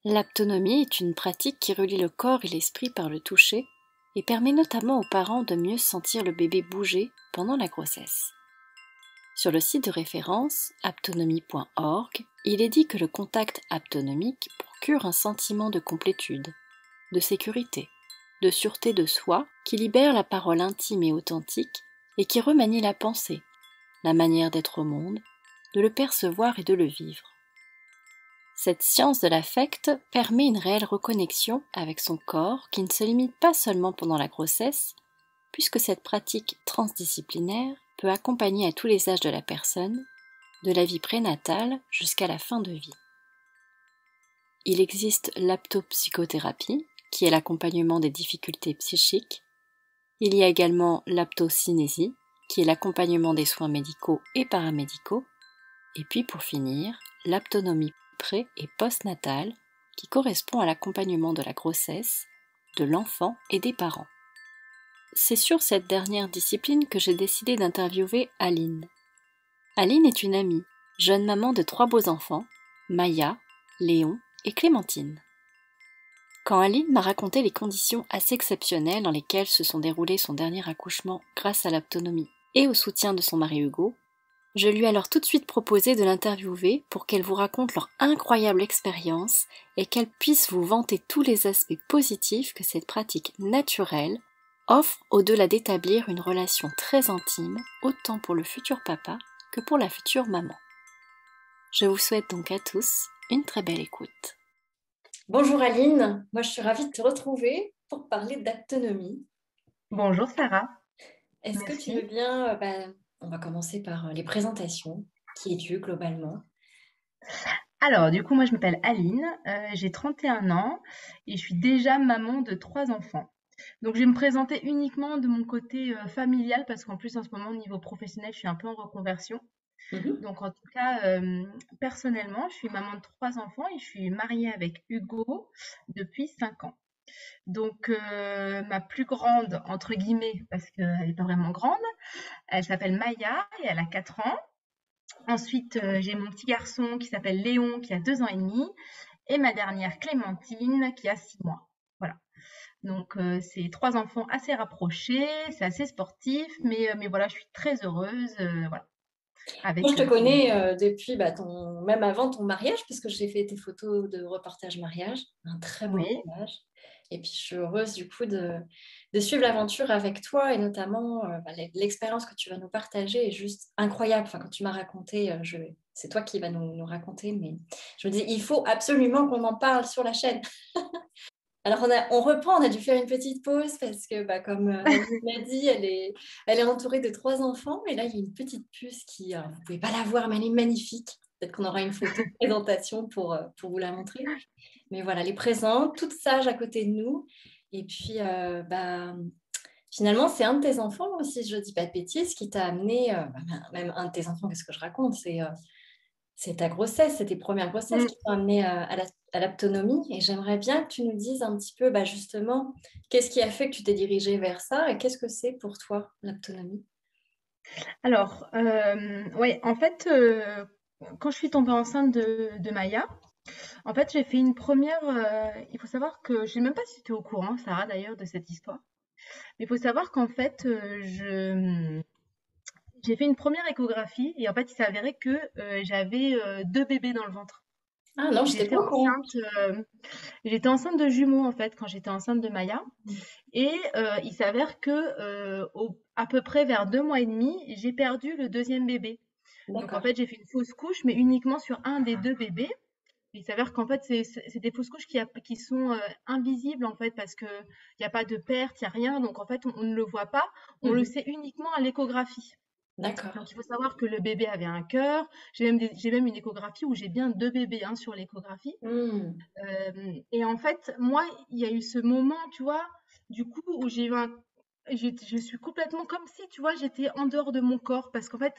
L'aptonomie est une pratique qui relie le corps et l'esprit par le toucher et permet notamment aux parents de mieux sentir le bébé bouger pendant la grossesse. Sur le site de référence aptonomie.org, il est dit que le contact aptonomique procure un sentiment de complétude, de sécurité, de sûreté de soi qui libère la parole intime et authentique et qui remanie la pensée, la manière d'être au monde, de le percevoir et de le vivre. Cette science de l'affect permet une réelle reconnexion avec son corps qui ne se limite pas seulement pendant la grossesse, puisque cette pratique transdisciplinaire peut accompagner à tous les âges de la personne, de la vie prénatale jusqu'à la fin de vie. Il existe l'aptopsychothérapie, qui est l'accompagnement des difficultés psychiques. Il y a également l'aptocinésie, qui est l'accompagnement des soins médicaux et paramédicaux. Et puis pour finir, l'aptonomie pré- et postnatale, qui correspond à l'accompagnement de la grossesse, de l'enfant et des parents. C'est sur cette dernière discipline que j'ai décidé d'interviewer Aline. Aline est une amie, jeune maman de 3 beaux enfants, Maya, Léon et Clémentine. Quand Aline m'a raconté les conditions assez exceptionnelles dans lesquelles se sont déroulés son dernier accouchement grâce à l'aptonomie et au soutien de son mari Hugo, je lui ai alors tout de suite proposé de l'interviewer pour qu'elle vous raconte leur incroyable expérience et qu'elle puisse vous vanter tous les aspects positifs que cette pratique naturelle offre au-delà d'établir une relation très intime, autant pour le futur papa que pour la future maman. Je vous souhaite donc à tous une très belle écoute. Bonjour Aline, moi je suis ravie de te retrouver pour parler d'aptonomie. Bonjour Sarah, Est-ce que tu veux merci. bien, on va commencer par les présentations. Qui es-tu globalement? Alors, du coup, moi, je m'appelle Aline, j'ai 31 ans et je suis déjà maman de 3 enfants. Donc, je vais me présenter uniquement de mon côté familial parce qu'en plus, en ce moment, au niveau professionnel, je suis un peu en reconversion. Mhm. Donc, en tout cas, personnellement, je suis maman de 3 enfants et je suis mariée avec Hugo depuis 5 ans. Donc, ma plus grande, entre guillemets, parce qu'elle n'est pas vraiment grande, elle s'appelle Maya et elle a 4 ans. Ensuite, j'ai mon petit garçon qui s'appelle Léon, qui a 2 ans et demi, et ma dernière Clémentine, qui a 6 mois. Voilà. Donc, c'est 3 enfants assez rapprochés, c'est assez sportif, mais voilà, je suis très heureuse, voilà, Moi, je avec te ces... connais depuis même avant ton mariage, puisque j'ai fait tes photos de reportage mariage, un très beau Oui. mariage. Et puis, je suis heureuse du coup de suivre l'aventure avec toi et notamment l'expérience que tu vas nous partager est juste incroyable. Enfin, quand tu m'as raconté, c'est toi qui vas nous raconter, mais je me dis, il faut absolument qu'on en parle sur la chaîne. Alors, on reprend, on a dû faire une petite pause parce que, comme Aline l'a dit, elle est entourée de 3 enfants. Et là, il y a une petite puce vous ne pouvez pas la voir, mais elle est magnifique. Peut-être qu'on aura une photo de présentation pour vous la montrer. Mais voilà, elle est présente, toute sage à côté de nous. Et puis, finalement, c'est un de tes enfants, si je ne dis pas de bêtises, qui t'a amené, même un de tes enfants, qu'est-ce que je raconte? C'est ta grossesse, c'est tes premières grossesses Mm. qui t'ont amené à l'aptonomie. Et j'aimerais bien que tu nous dises un petit peu, justement, qu'est-ce qui a fait que tu t'es dirigée vers ça et qu'est-ce que c'est pour toi, l'aptonomie? Alors, ouais, en fait, quand je suis tombée enceinte de Maya, en fait, j'ai fait une première... il faut savoir que, je sais même pas si tu es au courant, Sarah, d'ailleurs, de cette histoire, mais il faut savoir qu'en fait, j'ai fait une première échographie et en fait, il s'est avéré que j'avais 2 bébés dans le ventre. Ah non, je n'étais J'étais pas au courant. enceinte, j'étais enceinte de jumeaux en fait quand j'étais enceinte de Maya. Et il s'avère que à peu près vers 2 mois et demi, j'ai perdu le deuxième bébé. Donc en D'accord. fait, j'ai fait une fausse couche, mais uniquement sur un des 2 bébés. Il s'avère qu'en fait, c'est des fausses couches qui sont invisibles en fait parce que il n'y a pas de perte, il n'y a rien. Donc en fait, on ne le voit pas. On le Mhm. sait uniquement à l'échographie. D'accord. Donc il faut savoir que le bébé avait un cœur. J'ai même une échographie où j'ai bien 2 bébés hein, sur l'échographie. Hmm. Et en fait, moi, il y a eu ce moment, tu vois, du coup, où je suis complètement comme si, tu vois, j'étais en dehors de mon corps. Parce qu'en fait,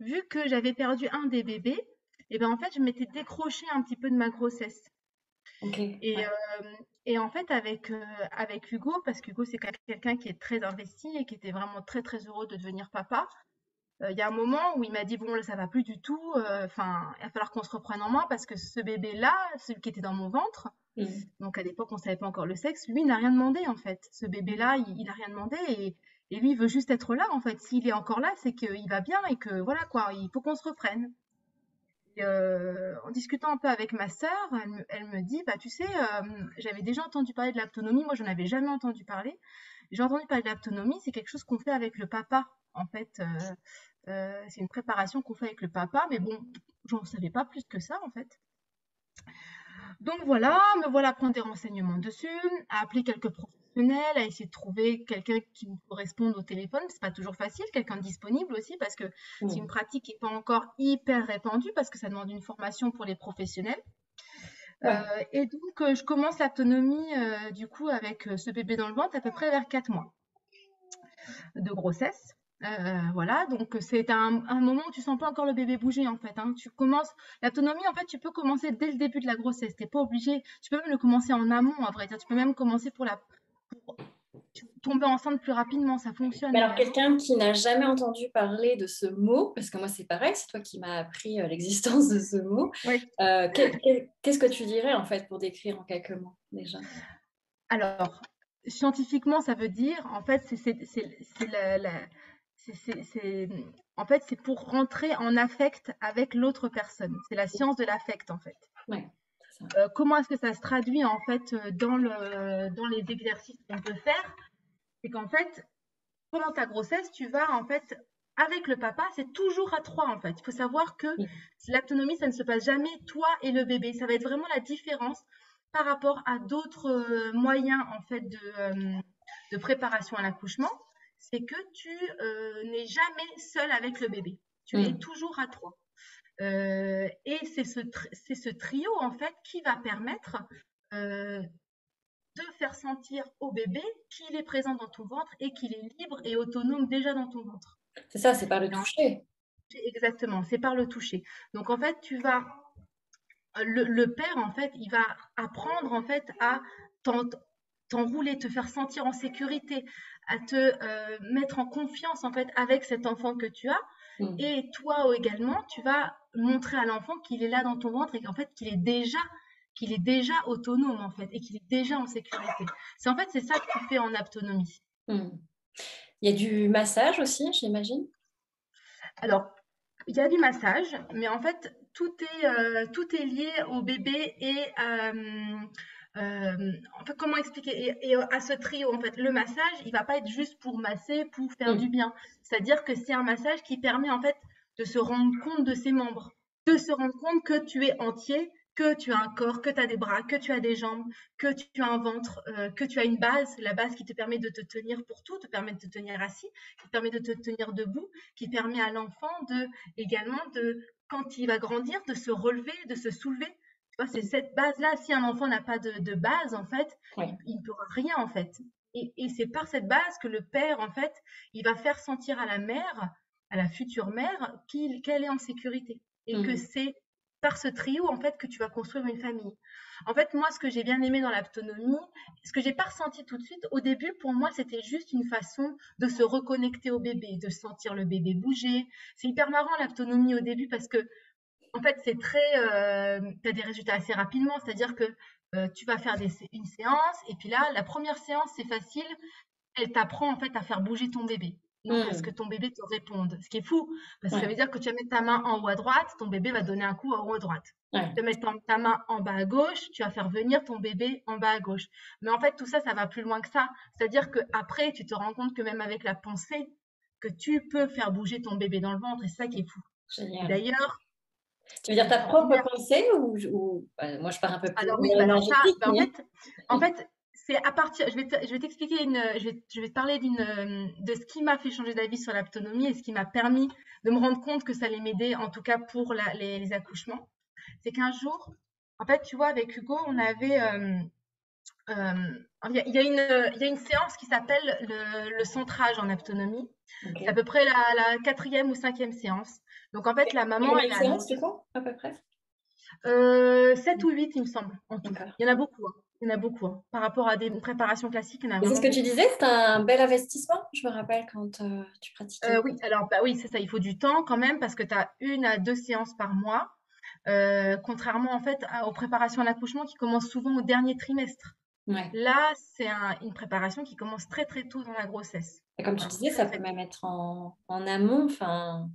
vu que j'avais perdu un des bébés, et ben en fait, je m'étais décrochée un petit peu de ma grossesse. Ok. Et, Ouais. et en fait, avec Hugo, parce qu'Hugo, c'est quelqu'un qui est très investi et qui était vraiment très, très heureux de devenir papa. Il y a un moment où il m'a dit: «Bon, là, ça va plus du tout, enfin, il va falloir qu'on se reprenne en main parce que ce bébé-là, celui qui était dans mon ventre, Mm. Donc à l'époque, on savait pas encore le sexe. Lui, il n'a rien demandé en fait. Ce bébé-là, il a rien demandé et lui, il veut juste être là en fait. S'il est encore là, c'est qu'il va bien et que voilà quoi, il faut qu'on se reprenne. Et, en discutant un peu avec ma sœur, elle me dit, bah tu sais, j'avais déjà entendu parler de l'autonomie. Moi, j'en avais jamais entendu parler. J'ai entendu parler de l'autonomie, c'est quelque chose qu'on fait avec le papa. En fait, c'est une préparation qu'on fait avec le papa, mais bon, j'en savais pas plus que ça en fait. Donc voilà, me voilà à prendre des renseignements dessus, à appeler quelques professionnels, à essayer de trouver quelqu'un qui me corresponde au téléphone. C'est pas toujours facile, quelqu'un de disponible aussi, parce que c'est une Mm. pratique qui n'est pas encore hyper répandue, parce que ça demande une formation pour les professionnels. Ouais. Et donc, je commence l'autonomie, du coup, avec ce bébé dans le ventre, à peu près vers 4 mois de grossesse. Voilà, donc c'est un moment où tu sens pas encore le bébé bouger en fait. Hein. Tu commences l'autonomie en fait, tu peux commencer dès le début de la grossesse. T'es pas obligé. Tu peux même le commencer en amont, à vrai dire. Tu peux même commencer pour tomber enceinte plus rapidement. Ça fonctionne Mais alors, également. quelqu'un qui n'a jamais entendu parler de ce mot, parce que moi c'est pareil, c'est toi qui m'as appris l'existence de ce mot, Oui. qu'est-ce que tu dirais en fait pour décrire en quelques mots déjà? Alors, scientifiquement, ça veut dire en fait, c'est en fait, c'est pour rentrer en affect avec l'autre personne. C'est la science de l'affect en fait. Ouais, c'est ça. Comment est-ce que ça se traduit en fait dans les exercices qu'on peut faire? C'est qu'en fait, pendant ta grossesse, tu vas en fait avec le papa, c'est toujours à trois en fait. Il faut savoir que Mm. l'autonomie, ça ne se passe jamais toi et le bébé. Ça va être vraiment la différence par rapport à d'autres moyens en fait de préparation à l'accouchement. C'est que tu n'es jamais seul avec le bébé. Tu es Mm. toujours à trois. Et c'est ce trio en fait qui va permettre euh, de faire sentir au bébé qu'il est présent dans ton ventre et qu'il est libre et autonome déjà dans ton ventre. C'est ça, c'est par le Et toucher. exactement, c'est par le toucher. Donc en fait, le père en fait, il va apprendre en fait à t'enrouler, te faire sentir en sécurité, à te mettre en confiance en fait avec cet enfant que tu as. Mm. Et toi également, tu vas montrer à l'enfant qu'il est là dans ton ventre et qu'en fait qu'il est déjà autonome en fait et qu'il est déjà en sécurité. C'est en fait c'est ça que tu fais en autonomie. Mm. Il y a du massage aussi, j'imagine. Alors, il y a du massage, mais en fait tout est lié au bébé et en fait, comment expliquer et à ce trio en fait le massage il va pas être juste pour masser pour faire du Mm. bien, c'est-à-dire que c'est un massage qui permet en fait de se rendre compte de ses membres, de se rendre compte que tu es entier, que tu as un corps, que tu as des bras, que tu as des jambes, que tu as un ventre, que tu as une base, la base qui te permet de te tenir pour tout, te permet de te tenir assis, qui te permet de te tenir debout, qui permet à l'enfant de également de quand il va grandir de se relever, de se soulever. Tu vois, c'est cette base-là. Si un enfant n'a pas de base, en fait, Ouais. il ne pourra rien, en fait. Et c'est par cette base que le père, en fait, il va faire sentir à la mère, à la future mère, qu'elle est en sécurité. Et que Mm. c'est par ce trio, en fait, que tu vas construire une famille. En fait, moi, ce que j'ai bien aimé dans l'autonomie, ce que j'ai pas ressenti tout de suite, au début, pour moi, c'était juste une façon de se reconnecter au bébé, de sentir le bébé bouger. C'est hyper marrant l'autonomie au début parce que en fait, c'est très, tu as des résultats assez rapidement, c'est-à-dire que tu vas faire une séance, et puis là, la première séance, c'est facile, elle t'apprend en fait à faire bouger ton bébé. Donc, à ce que Mm. ton bébé te réponde. Ce qui est fou, parce que ça Ouais. veut dire que tu vas mettre ta main en haut à droite, ton bébé va donner un coup en haut à droite. Ouais. Tu vas mettre ta main en bas à gauche, tu vas faire venir ton bébé en bas à gauche. Mais en fait, tout ça, ça va plus loin que ça. C'est-à-dire qu'après, tu te rends compte que même avec la pensée, que tu peux faire bouger ton bébé dans le ventre, et c'est ça qui est fou. Et Génial. d'ailleurs, Tu veux dire ta propre première pensée ou moi je pars un peu plus alors oui, bah alors ça, énergétique, bah mais en fait, c'est à partir. Je vais t'expliquer je vais te parler de ce qui m'a fait changer d'avis sur l'autonomie et ce qui m'a permis de me rendre compte que ça allait m'aider, en tout cas pour les accouchements. C'est qu'un jour, en fait, tu vois, avec Hugo, on avait, il y a une séance qui s'appelle le centrage en autonomie. C'est à ok. peu près la quatrième ou cinquième séance. Donc en fait, la Et maman, combien elle de a séances annoncé du coup, à peu près? 7 ou 8, il me semble, en tout. D'accord. Il y en a beaucoup, hein. Il y en a beaucoup, hein. Par rapport à des préparations classiques, il y en a Et c'est ce vraiment que tu beaucoup. disais, c'est un bel investissement, je me rappelle quand tu pratiquais. Oui, alors bah oui, c'est ça, il faut du temps quand même parce que tu as 1 à 2 séances par mois. contrairement en fait aux préparations à l'accouchement qui commencent souvent au dernier trimestre. Ouais. Là, c'est une préparation qui commence très très tôt dans la grossesse. Et comme tu Voilà, disais, très ça peut très tôt. même être en amont, enfin,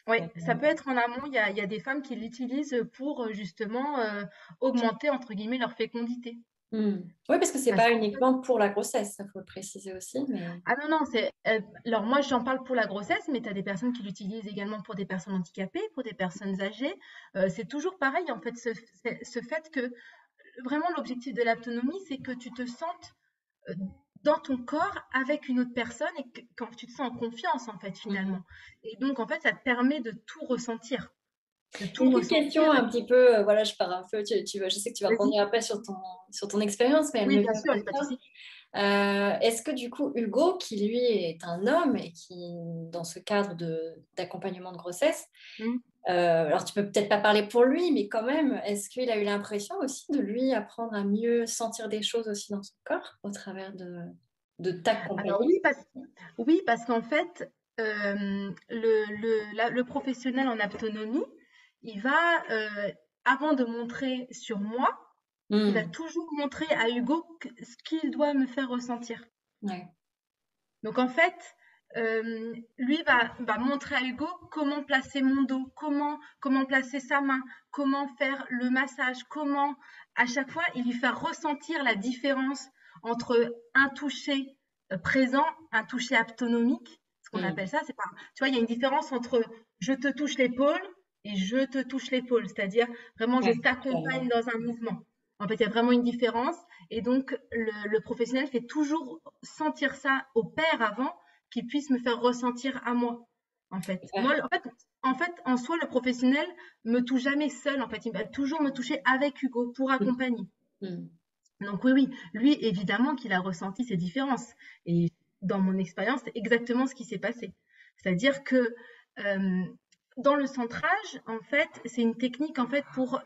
Oui, ça peut être en amont. Il y a des femmes qui l'utilisent pour justement augmenter entre guillemets leur fécondité. mmh. Oui, parce que c'est Parce pas qu'en fait, uniquement pour la grossesse, ça faut le préciser aussi, mais ah non, non, alors moi j'en parle pour la grossesse, mais tu as des personnes qui l'utilisent également pour des personnes handicapées, pour des personnes âgées. C'est toujours pareil en fait, ce fait que vraiment l'objectif de l'autonomie, c'est que tu te sentes euh, dans ton corps avec une autre personne et que, quand tu te sens en confiance en fait mmh. finalement. Et donc en fait, ça te permet de tout ressentir, de tout Une petite question ressentir. un petit peu, voilà, je pars un peu, je sais que tu vas Vas-y. rebondir après sur ton expérience, mais elle Oui, me bien vient sûr, il n'y comme a pas de ça. souci. Est-ce que du coup, Hugo, qui lui est un homme et qui, dans ce cadre d'accompagnement de grossesse, Mm. alors tu peux peut-être pas parler pour lui, mais quand même, est-ce qu'il a eu l'impression aussi de lui apprendre à mieux sentir des choses aussi dans son corps au travers de Alors t'accompagner? oui, parce qu'en fait, le professionnel en autonomie, il va, avant de montrer sur moi, il va Hmm, toujours montrer à Hugo ce qu'il doit me faire ressentir. ouais. Donc en fait, lui va montrer à Hugo comment placer mon dos, comment placer sa main, comment faire le massage, comment à chaque fois il lui fait ressentir la différence entre un toucher présent, un toucher autonomique, ce qu'on appelle Hmm, ça, c'est pas, tu vois, il y a une différence entre je te touche l'épaule et je te touche l'épaule, c'est-à-dire vraiment je ouais, t'accompagne clairement. dans un mouvement. En fait, il y a vraiment une différence. Et donc, le professionnel fait toujours sentir ça au père avant qu'il puisse me faire ressentir à moi. En fait, moi, Super. en soi, le professionnel me touche jamais seul. En fait, il va toujours me toucher avec Hugo pour Hmm, accompagner. hmm, Donc oui, oui, lui, évidemment qu'il a ressenti ces différences. Et dans mon expérience, c'est exactement ce qui s'est passé. C'est-à-dire que euh, dans le centrage, en fait, c'est une technique en fait pour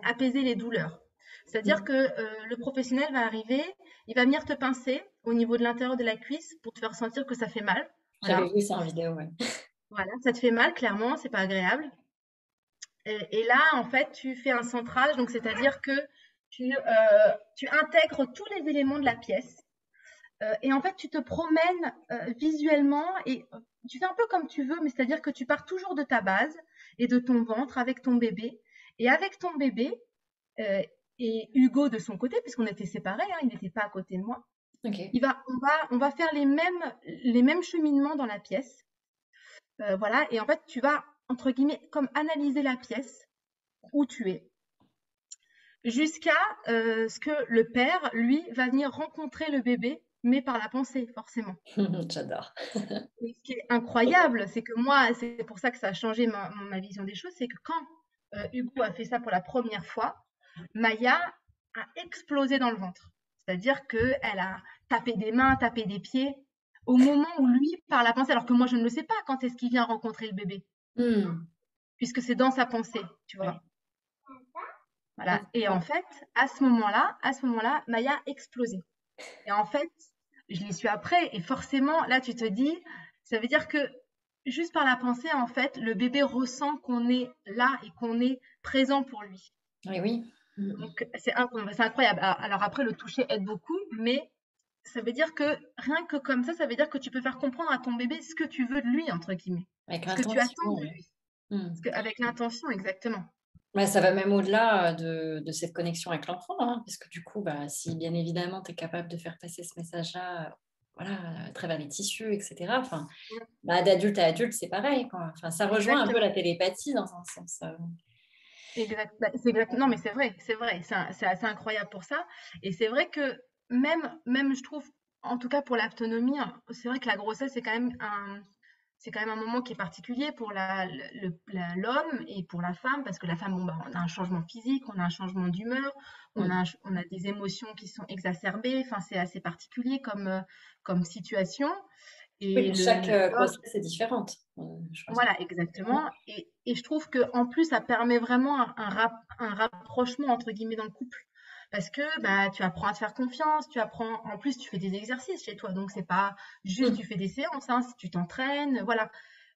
apaiser les douleurs. C'est-à-dire hmm. que le professionnel va arriver, il va venir te pincer au niveau de l'intérieur de la cuisse pour te faire sentir que ça fait mal. J'avais Voilà, vu ça en vidéo, ouais. voilà, ça te fait mal, clairement, c'est pas agréable. Et là, en fait, tu fais un centrage, donc c'est-à-dire que tu intègres tous les éléments de la pièce. Et en fait, tu te promènes visuellement et tu fais un peu comme tu veux, mais c'est-à-dire que tu pars toujours de ta base et de ton ventre avec ton bébé. Et avec ton bébé euh, et Hugo de son côté, puisqu'on était séparés, hein, il n'était pas à côté de moi, Ok. on va faire les mêmes cheminements dans la pièce. Voilà, et en fait, tu vas, entre guillemets, comme analyser la pièce où tu es, jusqu'à ce que le père, lui, va venir rencontrer le bébé, mais par la pensée, forcément. J'adore. Et ce qui est incroyable, c'est que moi, c'est pour ça que ça a changé ma vision des choses, c'est que quand Hugo a fait ça pour la première fois, Maya a explosé dans le ventre. C'est-à-dire qu'elle a tapé des mains, tapé des pieds, au moment où lui, par la pensée, alors que moi, je ne le sais pas quand est-ce qu'il vient rencontrer le bébé, Hmm, puisque c'est dans sa pensée, tu ouais. vois. Ah, Voilà. c'est Et en top. fait, à ce moment-là, Maya a explosé. Et en fait, je l'ai su après, et forcément, là, tu te dis, ça veut dire que juste par la pensée, en fait, le bébé ressent qu'on est là et qu'on est présent pour lui. Oui, oui. Hmm. Donc, c'est incroyable. Alors après, le toucher aide beaucoup, mais ça veut dire que rien que comme ça veut dire que tu peux faire comprendre à ton bébé ce que tu veux de lui, entre guillemets, Avec ce que tu l'intention, attends de ouais. lui, Hmm. avec l'intention, exactement. Ouais, ça va même au-delà de cette connexion avec l'enfant, hein, parce que du coup, bah, si bien évidemment tu es capable de faire passer ce message-là, voilà, à travers les tissus, etc. Enfin, Mm. bah, d'adulte à adulte, c'est pareil, quoi. Enfin, ça rejoint un peu Exactement. la télépathie dans un sens. C'est exact. Non, mais c'est vrai, c'est assez incroyable pour ça. Et c'est vrai que même, je trouve, en tout cas pour l'autonomie, hein, c'est vrai que la grossesse c'est quand même un moment qui est particulier pour l'homme et pour la femme, parce que la femme, bon, bah, on a un changement physique, on a un changement d'humeur, Hmm. on a des émotions qui sont exacerbées. Enfin, c'est assez particulier comme situation. Oui, Et puis chaque l'homme, grossesse est différente, je pense. voilà, exactement. Et je trouve que en plus, ça permet vraiment un rapprochement entre guillemets dans le couple. Parce que bah, tu apprends à te faire confiance, en plus tu fais des exercices chez toi, donc c'est pas juste Hmm. tu fais des séances, hein, tu t'entraînes, voilà.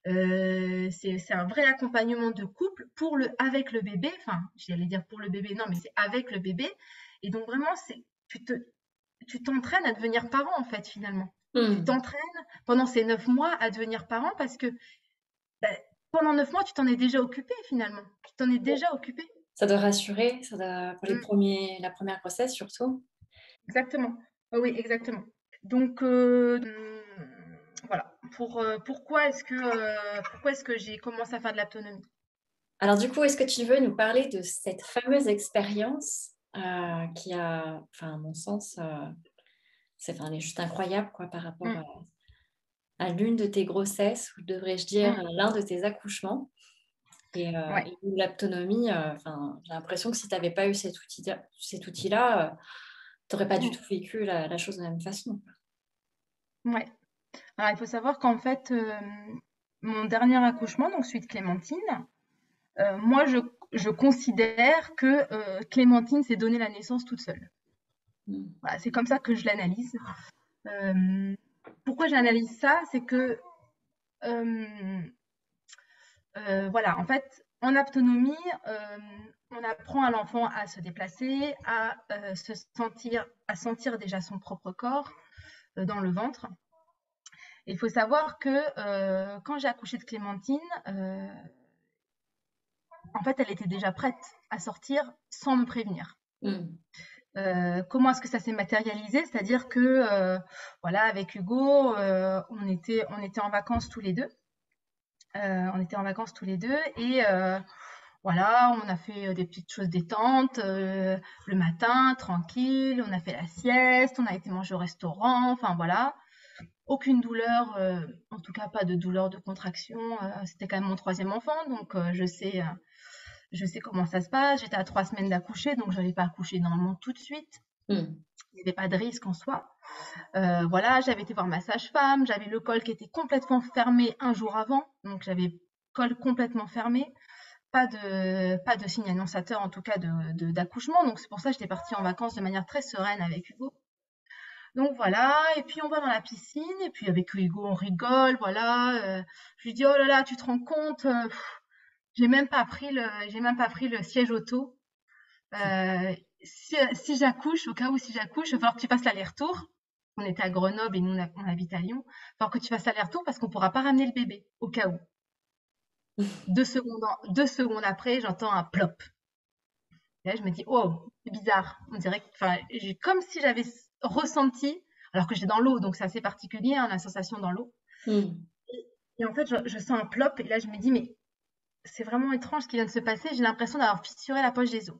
C'est un vrai accompagnement de couple avec le bébé. Enfin, j'allais dire pour le bébé, non, mais c'est avec le bébé. Et donc vraiment, tu t'entraînes à devenir parent en fait finalement. Tu Hmm. t'entraînes pendant ces 9 mois à devenir parent parce que bah, pendant 9 mois, tu t'en es déjà occupé finalement. Tu t'en es déjà occupé. Ça doit rassurer, pour Mm, la première grossesse surtout. exactement. Oui, exactement. Donc voilà. Pourquoi est-ce que j'ai commencé à faire de l'autonomie? Alors du coup, est-ce que tu veux nous parler de cette fameuse expérience qui a, enfin, à mon sens, elle est juste incroyable quoi, par rapport Mm, à l'une de tes grossesses, ou devrais-je dire mm, l'un de tes accouchements, ouais. et où l'autonomie, j'ai l'impression que si tu n'avais pas eu cet outil-là, tu n'aurais pas du Mm, tout vécu la chose de la même façon. ouais. Alors, il faut savoir qu'en fait, mon dernier accouchement, donc celui de Clémentine, moi, je considère que Clémentine s'est donné la naissance toute seule. Mm. Voilà, c'est comme ça que je l'analyse. Euh, Pourquoi j'analyse ça? C'est que, euh, voilà, en fait, en autonomie, on apprend à l'enfant à se déplacer, à sentir déjà son propre corps dans le ventre. Il faut savoir que quand j'ai accouché de Clémentine, en fait, elle était déjà prête à sortir sans me prévenir. Mm. Comment est-ce que ça s'est matérialisé? C'est-à-dire que, voilà, avec Hugo, on était en vacances tous les deux. On était en vacances tous les deux et voilà, on a fait des petites choses détentes le matin, tranquille. On a fait la sieste, on a été manger au restaurant. Enfin voilà, aucune douleur, en tout cas pas de douleur de contraction. C'était quand même mon troisième enfant, donc je sais comment ça se passe. J'étais à 3 semaines d'accoucher, donc je n'allais pas accoucher normalement tout de suite. Mm. Il n'y avait pas de risque en soi. Voilà, j'avais été voir ma sage-femme, j'avais le col qui était complètement fermé un jour avant, donc j'avais le col complètement fermé. Pas de signe annonçateur en tout cas d'accouchement, donc c'est pour ça que j'étais partie en vacances de manière très sereine avec Hugo. Donc voilà, et puis on va dans la piscine, et puis avec Hugo on rigole, voilà. Je lui dis oh là là, tu te rends compte, j'ai même pas pris le siège auto. Si j'accouche, au cas où si j'accouche, il va falloir que tu fasses l'aller-retour. On était à Grenoble et nous on habite à Lyon. Il va falloir que tu fasses l'aller-retour parce qu'on pourra pas ramener le bébé, au cas où. 2 secondes après, j'entends un plop. Et là, je me dis, oh, c'est bizarre. On dirait que, enfin, comme si j'avais ressenti, alors que j'étais dans l'eau, donc c'est assez particulier, hein, la sensation dans l'eau. Mm. Et en fait, je sens un plop, et là, je me dis, mais c'est vraiment étrange ce qui vient de se passer. J'ai l'impression d'avoir fissuré la poche des os.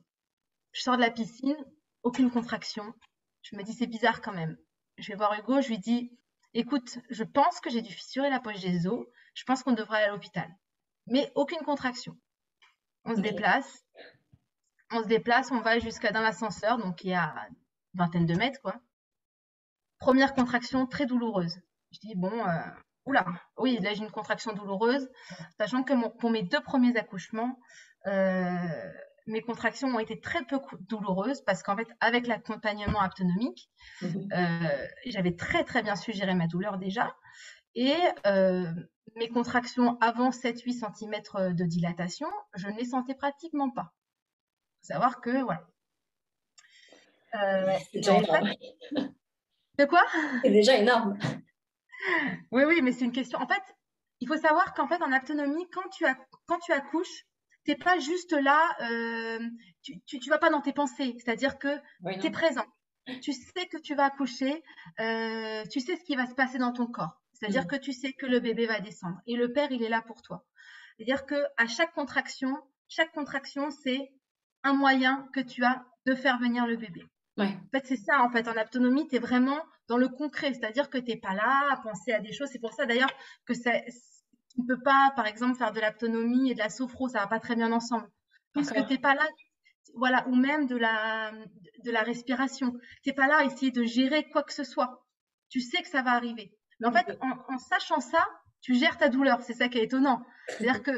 Je sors de la piscine, aucune contraction. Je me dis, c'est bizarre quand même. Je vais voir Hugo, je lui dis, écoute, je pense que j'ai dû fissurer la poche des os. Je pense qu'on devrait aller à l'hôpital. Mais aucune contraction. On se Ok. déplace, on va jusqu'à dans l'ascenseur, donc il y a une vingtaine de mètres, quoi. Première contraction très douloureuse. Je dis, bon, oula, oui, là j'ai une contraction douloureuse, sachant que pour mes 2 premiers accouchements, euh, mes contractions ont été très peu douloureuses parce qu'en fait, avec l'accompagnement autonomique, Mhm. j'avais très très bien su gérer ma douleur déjà. Et mes contractions avant 7-8 cm de dilatation, je ne les sentais pratiquement pas. Faut savoir que, voilà. C'est Et déjà en fait, énorme. de quoi? C'est déjà énorme. Oui, oui, mais c'est une question. En fait, il faut savoir qu'en fait, en autonomie, quand tu accouches, t'es pas juste là, tu vas pas dans tes pensées. C'est-à-dire que Oui, tu es non. présent. Tu sais que tu vas accoucher, tu sais ce qui va se passer dans ton corps. C'est-à-dire que Mm. tu sais que le bébé va descendre et le père, il est là pour toi. C'est-à-dire que à chaque contraction, c'est un moyen que tu as de faire venir le bébé. Ouais. En fait, c'est ça, en fait, en autonomie, tu es vraiment dans le concret, c'est-à-dire que tu n'es pas là à penser à des choses. C'est pour ça d'ailleurs que tu ne peux pas, par exemple, faire de l'autonomie et de la sophro, ça va pas très bien ensemble. Puisque tu D'accord. n'es pas là, voilà, ou même de la respiration. Tu n'es pas là à essayer de gérer quoi que ce soit. Tu sais que ça va arriver. Mais en fait, Ok. en sachant ça, tu gères ta douleur. C'est ça qui est étonnant. C'est-à-dire que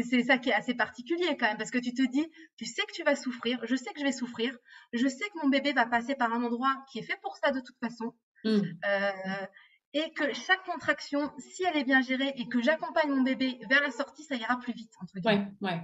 c'est ça qui est assez particulier quand même, parce que tu te dis, tu sais que tu vas souffrir, je sais que je vais souffrir, je sais que mon bébé va passer par un endroit qui est fait pour ça de toute façon. Mm. Euh, et que chaque contraction, si elle est bien gérée et que j'accompagne mon bébé vers la sortie, ça ira plus vite, entre guillemets. Ouais, ouais.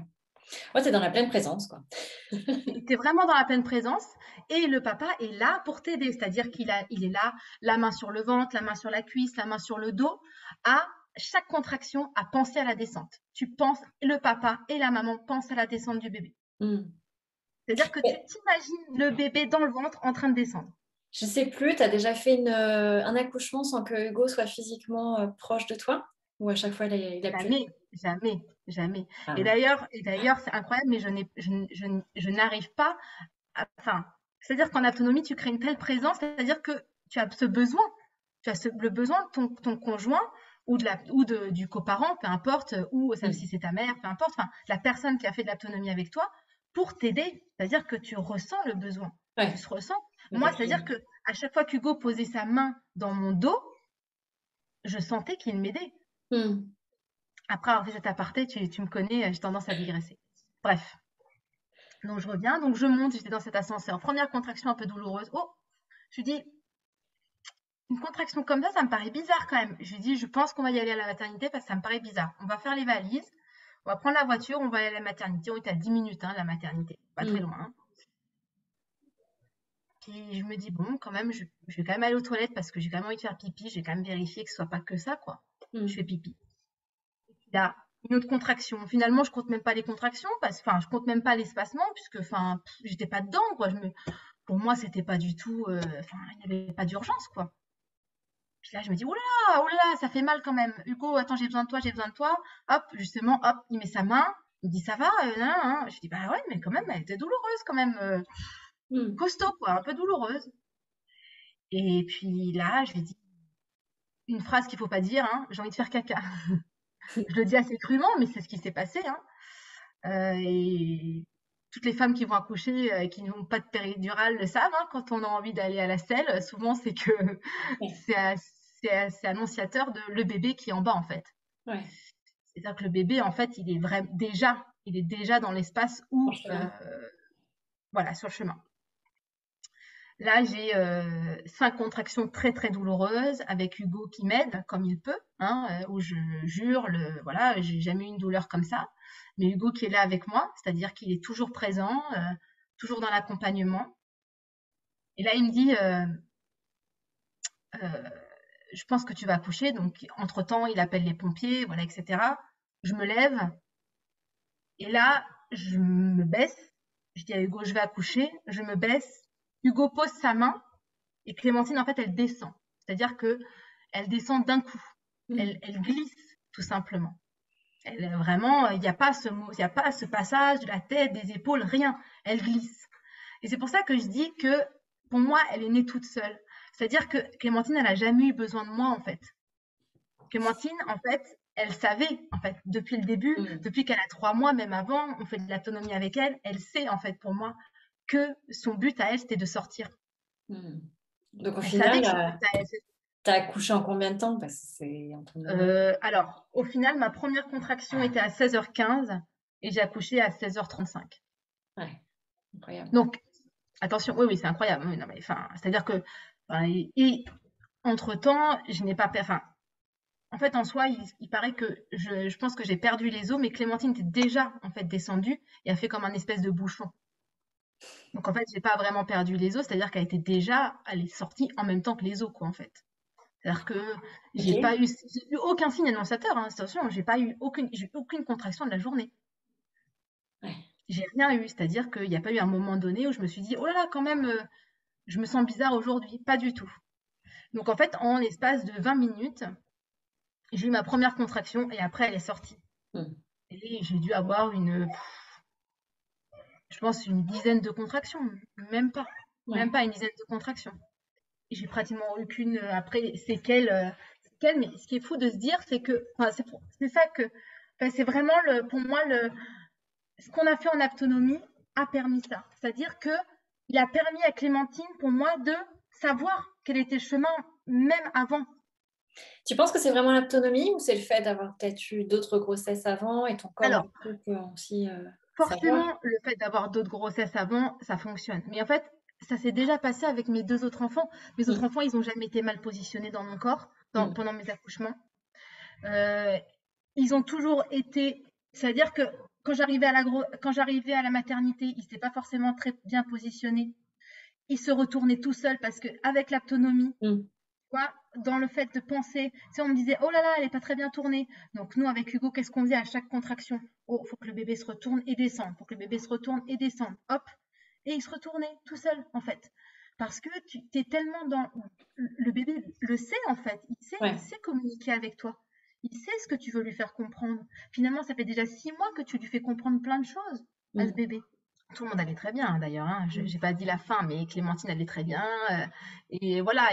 Ouais, t'es dans la pleine présence, quoi. Tu es vraiment dans la pleine présence et le papa est là pour t'aider. C'est-à-dire il est là, la main sur le ventre, la main sur la cuisse, la main sur le dos, à chaque contraction, à penser à la descente. Tu penses, le papa et la maman pensent à la descente du bébé. C'est-à-dire que tu t'imagines le bébé dans le ventre en train de descendre. Je sais plus, tu as déjà fait un accouchement sans que Hugo soit physiquement proche de toi? Ou à chaque fois, il a pu... Jamais. Ah. Et d'ailleurs, c'est incroyable, mais je n'arrive pas enfin, c'est-à-dire qu'en autonomie, tu crées une telle présence, c'est-à-dire que tu as ce besoin, le besoin de ton conjoint ou du coparent, peu importe, ou si c'est ta mère, peu importe, enfin, la personne qui a fait de l'autonomie avec toi, pour t'aider. C'est-à-dire que tu ressens le besoin. Ouais. Tu se ressens. Moi, c'est-à-dire que à chaque fois qu'Hugo posait sa main dans mon dos, je sentais qu'il m'aidait. Après avoir fait cet aparté, tu me connais, j'ai tendance à digresser. Bref. Donc je reviens, donc je monte, j'étais dans cet ascenseur. Première contraction un peu douloureuse. Oh, je lui dis, une contraction comme ça me paraît bizarre quand même. Je lui dis, je pense qu'on va y aller à la maternité parce que ça me paraît bizarre. On va faire les valises, on va prendre la voiture, on va aller à la maternité. On était à 10 minutes, la maternité, pas très loin. Puis je me dis, bon, quand même, je vais quand même aller aux toilettes parce que j'ai quand même envie de faire pipi. J'ai quand même vérifié que ce soit pas que ça, quoi. Je fais pipi. Et puis là, une autre contraction. Finalement, je compte même pas les contractions, je compte même pas l'espacement, puisque, j'étais pas dedans, quoi. Pour moi, c'était pas du tout, il n'y avait pas d'urgence, quoi. Puis là, je me dis, oula, ça fait mal quand même. Hugo, attends, j'ai besoin de toi. Hop, justement, hop, il met sa main. Il me dit, ça va? Je dis, bah ouais, mais quand même, elle était douloureuse, quand même. Costaud, quoi, un peu douloureuse. Et puis là, je lui dis une phrase qu'il faut pas dire, j'ai envie de faire caca. Je le dis assez crûment, mais c'est ce qui s'est passé. Et toutes les femmes qui vont accoucher et qui n'ont pas de péridurale le savent. Quand on a envie d'aller à la selle, souvent c'est que c'est annonciateur de le bébé qui est en bas en fait. Ouais. C'est-à-dire que le bébé en fait il est déjà dans l'espace où voilà, sur le chemin. Là, j'ai 5 contractions très très douloureuses avec Hugo qui m'aide comme il peut, où je jure, voilà, j'ai jamais eu une douleur comme ça. Mais Hugo qui est là avec moi, c'est-à-dire qu'il est toujours présent, toujours dans l'accompagnement. Et là, il me dit, je pense que tu vas accoucher. Donc, entre-temps, il appelle les pompiers, voilà, etc. Je me lève. Et là, je me baisse. Je dis à Hugo, je vais accoucher. Je me baisse. Hugo pose sa main. Et Clémentine, en fait, elle descend. C'est-à-dire que elle descend d'un coup. Elle glisse, tout simplement. Vraiment, il n'y a pas ce passage de la tête, des épaules, rien. Elle glisse. Et c'est pour ça que je dis que, pour moi, elle est née toute seule. C'est-à-dire que Clémentine, elle n'a jamais eu besoin de moi, en fait. Clémentine, en fait, elle savait, en fait, depuis le début, depuis qu'elle a 3 mois, même avant, on fait de l'autonomie avec elle, elle sait, en fait, pour moi, que son but à elle, c'était de sortir. Donc, au final, t'as accouché en combien de temps? Parce que c'est alors, au final, ma première contraction était à 16h15 et j'ai accouché à 16h35. Ouais, incroyable. Donc, attention, oui, c'est incroyable. Oui, non, mais, c'est-à-dire que, et entre-temps, je n'ai pas... en fait, en soi, il paraît que je pense que j'ai perdu les os, mais Clémentine était déjà, en fait, descendue et a fait comme un espèce de bouchon. Donc, en fait, j'ai pas vraiment perdu les os, c'est-à-dire elle est sortie en même temps que les os, quoi, en fait. C'est-à-dire que j'ai eu aucun signe annonciateur, attention, j'ai eu aucune contraction de la journée. Ouais. J'ai rien eu, c'est-à-dire qu'il n'y a pas eu un moment donné où je me suis dit, oh là là, quand même, je me sens bizarre aujourd'hui. Pas du tout. Donc en fait, en l'espace de 20 minutes, j'ai eu ma première contraction et après elle est sortie. Et j'ai dû avoir je pense une dizaine de contractions, même pas une dizaine de contractions. J'ai pratiquement aucune après séquelles, mais ce qui est fou de se dire, c'est que, c'est ça que, c'est vraiment pour moi ce qu'on a fait en autonomie a permis ça. C'est-à-dire que il a permis à Clémentine, pour moi, de savoir quel était le chemin, même avant. Tu penses que c'est vraiment l'autonomie ou c'est le fait d'avoir peut-être eu d'autres grossesses avant et ton corps Alors, aussi forcément, le fait d'avoir d'autres grossesses avant, ça fonctionne. Mais en fait, ça s'est déjà passé avec mes 2 autres enfants. Mes autres enfants, ils n'ont jamais été mal positionnés dans mon corps. Mm. pendant mes accouchements. Euh, Ils ont toujours été, c'est-à-dire que quand j'arrivais à la maternité, ils n'étaient pas forcément très bien positionnés. Ils se retournaient tout seuls parce que avec l'autonomie, Mm. quoi, dans le fait de penser, si on me disait oh là là, elle est pas très bien tournée. Donc nous avec Hugo, qu'est-ce qu'on faisait à chaque contraction? Oh, faut que le bébé se retourne et descende, faut que le bébé se retourne et descende. Hop, et il se retournait tout seul en fait. Parce que tu es tellement dans le bébé le sait en fait, il Ouais. sait communiquer avec toi. Il sait ce que tu veux lui faire comprendre. Finalement, ça fait déjà 6 mois que tu lui fais comprendre plein de choses à ce Mm. bébé. Tout le monde allait très bien, hein, d'ailleurs, hein. Je Mm. n'ai pas dit la fin, mais Clémentine allait très bien. Et voilà,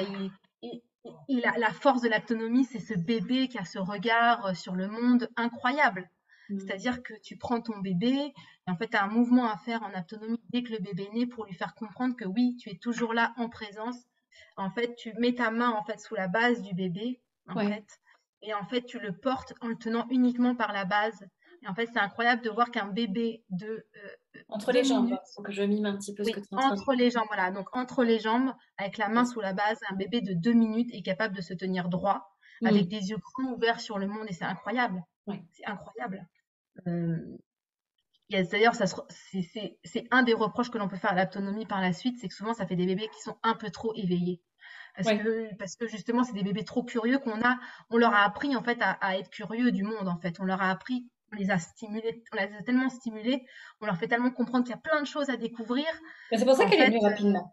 la force de l'autonomie, c'est ce bébé qui a ce regard sur le monde incroyable. Mm. C'est-à-dire que tu prends ton bébé et en fait, tu as un mouvement à faire en autonomie dès que le bébé est né pour lui faire comprendre que oui, tu es toujours là en présence. En fait, tu mets ta main en fait sous la base du bébé, en Ouais. fait, et en fait, tu le portes en le tenant uniquement par la base. Et en fait, c'est incroyable de voir qu'un bébé de Entre deux les jambes, minutes, faut que je mime un petit peu ce oui, que tu es en train de entre les jambes, voilà. Donc, entre les jambes, avec la main dire. sous la base, un bébé de 2 minutes est capable de se tenir droit, avec Mm. des yeux grands ouverts sur le monde, et c'est incroyable. Ouais. C'est incroyable. Euh, D'ailleurs, c'est un des reproches que l'on peut faire à l'autonomie par la suite, c'est que souvent, ça fait des bébés qui sont un peu trop éveillés. Ouais. Parce que justement, c'est des bébés trop curieux on leur a appris en fait à être curieux du monde en fait. On leur a appris, on les a stimulés, on les a tellement stimulés, on leur fait tellement comprendre qu'il y a plein de choses à découvrir Mais c'est pour ça qu'en qu'elle est fait, venue rapidement.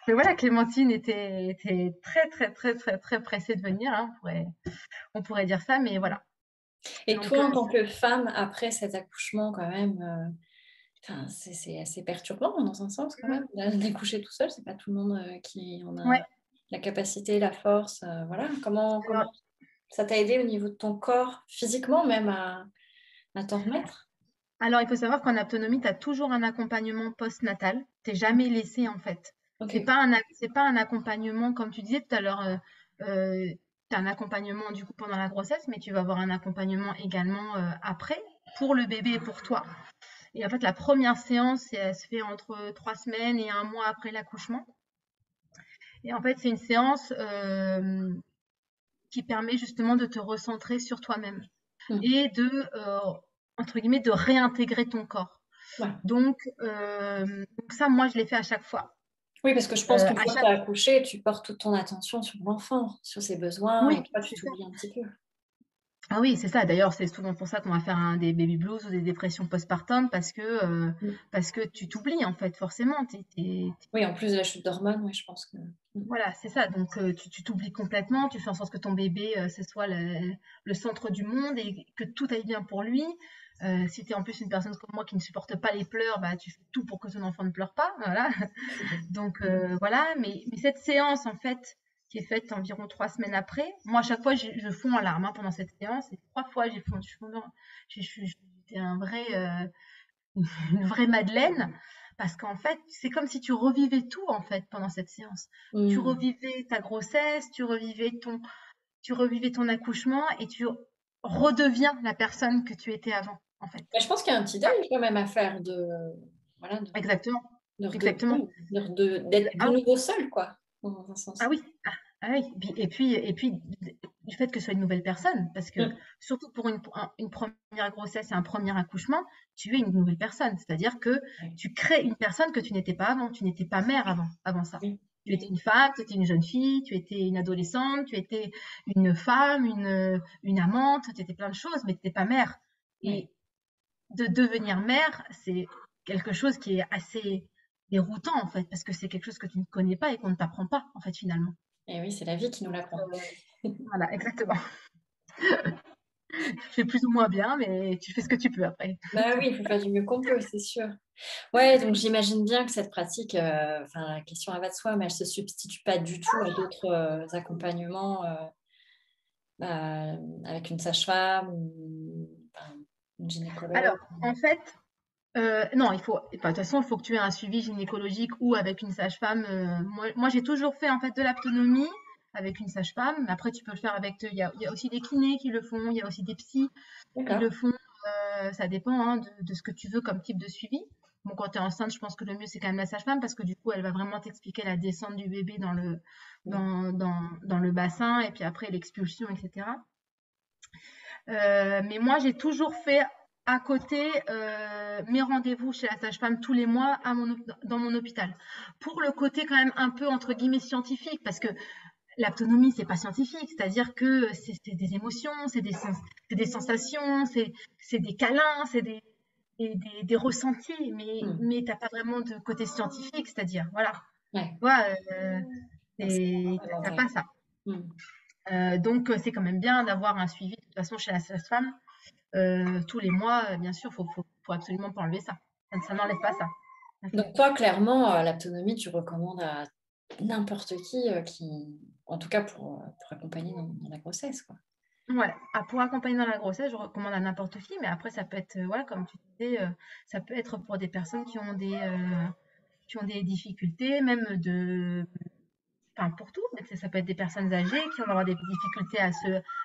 mais voilà, Clémentine était très très très très très pressée de venir, hein, on pourrait dire ça, mais voilà. Et Donc toi, en tant que femme, après cet accouchement, quand même, enfin, c'est assez perturbant dans un sens, quand même, d'accoucher tout seul. C'est pas tout le monde qui en a ouais. la capacité, la force. Voilà. Comment Alors, ça t'a aidé au niveau de ton corps, physiquement même, à t'en remettre? il faut savoir qu'en autonomie, tu as toujours un accompagnement post-natal. T'es jamais laissé en fait. Ok. C'est pas un accompagnement comme tu disais tout à l'heure. Tu as un accompagnement du coup pendant la grossesse, mais tu vas avoir un accompagnement également après pour le bébé et pour toi. Et en fait, la première séance, elle se fait entre 3 semaines et un mois après l'accouchement. Et en fait, c'est une séance qui permet justement de te recentrer sur toi-même Mm. et entre guillemets, de réintégrer ton corps. Ouais. Donc ça, moi, je l'ai fait à chaque fois. Oui, parce que je pense qu'une À fois que tu chaque... as accouché, tu portes toute ton attention sur l'enfant, sur ses besoins, et Oui, toi, tu c'est ça. t'oublies un petit peu. Ah oui, c'est ça. D'ailleurs, c'est souvent pour ça qu'on va faire des baby blues ou des dépressions postpartum Mm. parce que tu t'oublies en fait, forcément. Oui, en plus de la chute d'hormones, oui, je pense que. Mm. Voilà, c'est ça. Donc tu t'oublies complètement. Tu fais en sorte que ton bébé ce soit le centre du monde et que tout aille bien pour lui. Si tu es en plus une personne comme moi qui ne supporte pas les pleurs, bah, tu fais tout pour que ton enfant ne pleure pas. Voilà. Donc voilà, mais cette séance en fait qui est faite environ 3 semaines après, moi à chaque fois je fonds en larmes hein, pendant cette séance et 3 fois j'étais une vraie Madeleine parce qu'en fait c'est comme si tu revivais tout en fait pendant cette séance. Tu Mm. revivais ta grossesse, tu revivais ton accouchement et tu redeviens la personne que tu étais avant en fait. Mais je pense qu'il y a un petit deuil quand même à faire voilà, Exactement, de exactement. oui, d'être de Ah, nouveau seul, quoi, dans un Ah sens. oui, ah oui. Et puis, du fait que ce soit une nouvelle personne, parce que Mm. surtout pour une première grossesse et un premier accouchement, tu es une nouvelle personne. C'est-à-dire que Ouais. tu crées une personne que tu n'étais pas avant. Tu n'étais pas mère avant ça. Oui. Tu étais Oui. une femme, tu étais une jeune fille, tu étais une adolescente, tu étais une femme, une amante, tu étais plein de choses, mais tu n'étais pas mère. Oui. Et de devenir mère, c'est quelque chose qui est assez déroutant en fait, parce que c'est quelque chose que tu ne connais pas et qu'on ne t'apprend pas en fait finalement. Et oui, c'est la vie qui nous Donc, l'apprend. voilà, exactement. Tu fais plus ou moins bien, mais tu fais ce que tu peux après. Bah oui, il faut faire du mieux qu'on peut, c'est sûr. Ouais, donc j'imagine bien que cette pratique, enfin, la question elle va de soi, mais elle se substitue pas du tout à d'autres accompagnements avec une sage-femme ou enfin, une Alors, gynécologue. en fait, non, enfin, de toute façon, il faut que tu aies un suivi gynécologique ou avec une sage-femme. Moi j'ai toujours fait en fait de l'autonomie avec une sage-femme. Mais après, tu peux le faire avec. Il y a aussi des kinés qui le font, il y a aussi des psys qui le D'accord. font. Ça dépend hein, de ce que tu veux comme type de suivi. Bon, quand tu es enceinte, je pense que le mieux, c'est quand même la sage-femme parce que du coup, elle va vraiment t'expliquer la descente du bébé dans le bassin et puis après l'expulsion, etc. Mais moi, j'ai toujours fait à côté mes rendez-vous chez la sage-femme tous les mois dans mon hôpital. Pour le côté quand même un peu entre guillemets scientifique, parce que l'autonomie, c'est pas scientifique, c'est-à-dire que c'est des émotions, c'est des sensations, c'est des câlins, c'est des ressentis, mais t'as pas vraiment de côté scientifique, c'est-à-dire, voilà. Ouais. Voilà, Donc, c'est t'as complémentaire. pas ça. Donc, c'est quand même bien d'avoir un suivi, de toute façon, chez la sage-femme, tous les mois, bien sûr, faut absolument pas enlever ça. Ça n'enlève pas ça. Donc, toi, clairement, l'autonomie, tu recommandes à n'importe qui, en tout cas pour accompagner dans la grossesse, quoi. Ouais. Ah, pour accompagner dans la grossesse, je recommande à n'importe qui, mais après, ça peut être, ouais, comme tu disais, ça peut être pour des personnes qui ont des difficultés, même enfin, pour tout. Ça peut être des personnes âgées qui vont avoir des difficultés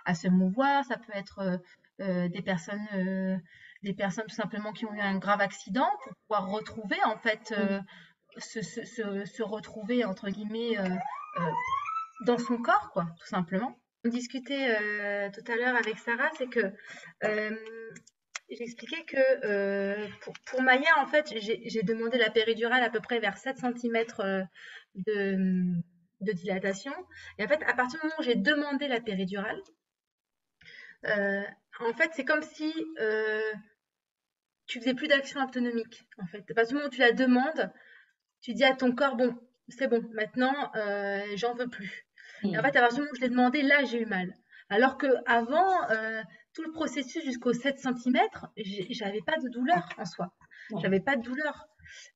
à se mouvoir, ça peut être des personnes tout simplement qui ont eu un grave accident pour pouvoir retrouver, en fait, se retrouver, entre guillemets, dans son corps, quoi, tout simplement. On discutait tout à l'heure avec Sarah, c'est que euh, j'expliquais que pour Maya, en fait, j'ai demandé la péridurale à peu près vers 7 cm de, de dilatation. Et en fait, à partir du moment où j'ai demandé la péridurale, euh, en fait, c'est comme si tu faisais plus d'action autonomique. En fait, à partir du moment où tu la demandes, tu dis à ton corps, bon, c'est bon, maintenant, j'en veux plus. Et en fait, à partir du moment où je l'ai demandé, là, j'ai eu mal. Alors que avant, tout le processus jusqu'aux 7 cm, j'avais pas de douleur en soi. J'avais pas de douleur.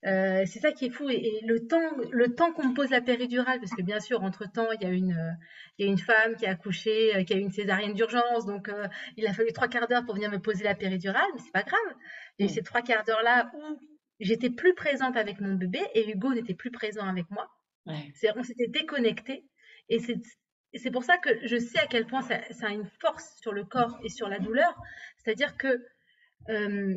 C'est ça qui est fou. Et le temps qu'on me pose la péridurale, parce que bien sûr, entre-temps, il y a une femme qui a accouché, qui a eu une césarienne d'urgence, donc il a fallu 3 quarts d'heure pour venir me poser la péridurale, mais c'est pas grave. Il y a eu ces 3 quarts d'heure-là où j'étais plus présente avec mon bébé et Hugo n'était plus présent avec moi. Ouais. On s'était déconnectés. Et c'est pour ça que je sais à quel point ça a une force sur le corps et sur la douleur. C'est-à-dire euh,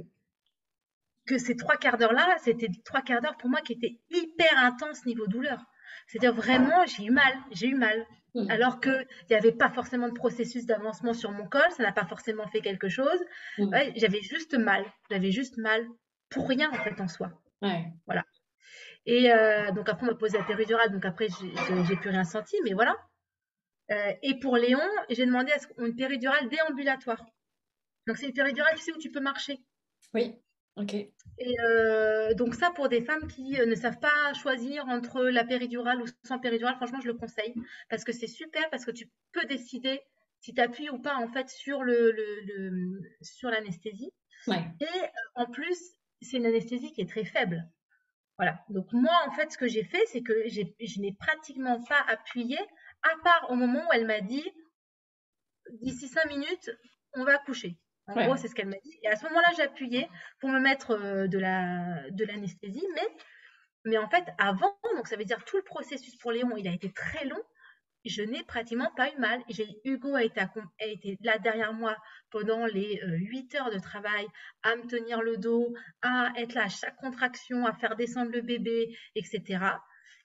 que ces 3 quarts d'heure-là, c'était 3 quarts d'heure pour moi qui étaient hyper intenses niveau douleur. C'est-à-dire vraiment, j'ai eu mal, j'ai eu mal. Alors qu'il n'y avait pas forcément de processus d'avancement sur mon col, ça n'a pas forcément fait quelque chose. Ouais, j'avais juste mal pour rien en fait en soi. Ouais. Voilà. Et donc après, on m'a posé la péridurale, donc après, j'ai plus rien senti, mais voilà. Et pour Léon, j'ai demandé à ce qu'on une péridurale déambulatoire. Donc c'est une péridurale, tu sais, où tu peux marcher. Oui, ok. Et donc ça, pour des femmes qui ne savent pas choisir entre la péridurale ou sans péridurale, franchement, je le conseille. Parce que c'est super, parce que tu peux décider si tu appuies ou pas, en fait, sur sur l'anesthésie. Ouais. Et en plus, c'est une anesthésie qui est très faible. Voilà. Donc moi, en fait, ce que j'ai fait, c'est que je n'ai pratiquement pas appuyé, à part au moment où elle m'a dit, d'ici 5 minutes, on va accoucher. En Ouais. gros, c'est ce qu'elle m'a dit. Et à ce moment-là, j'ai appuyé pour me mettre de l'anesthésie. Mais en fait, avant, donc ça veut dire tout le processus pour Léon, il a été très long. Je n'ai pratiquement pas eu mal. Hugo a été là derrière moi pendant les 8 heures de travail, à me tenir le dos, à être là à chaque contraction, à faire descendre le bébé, etc.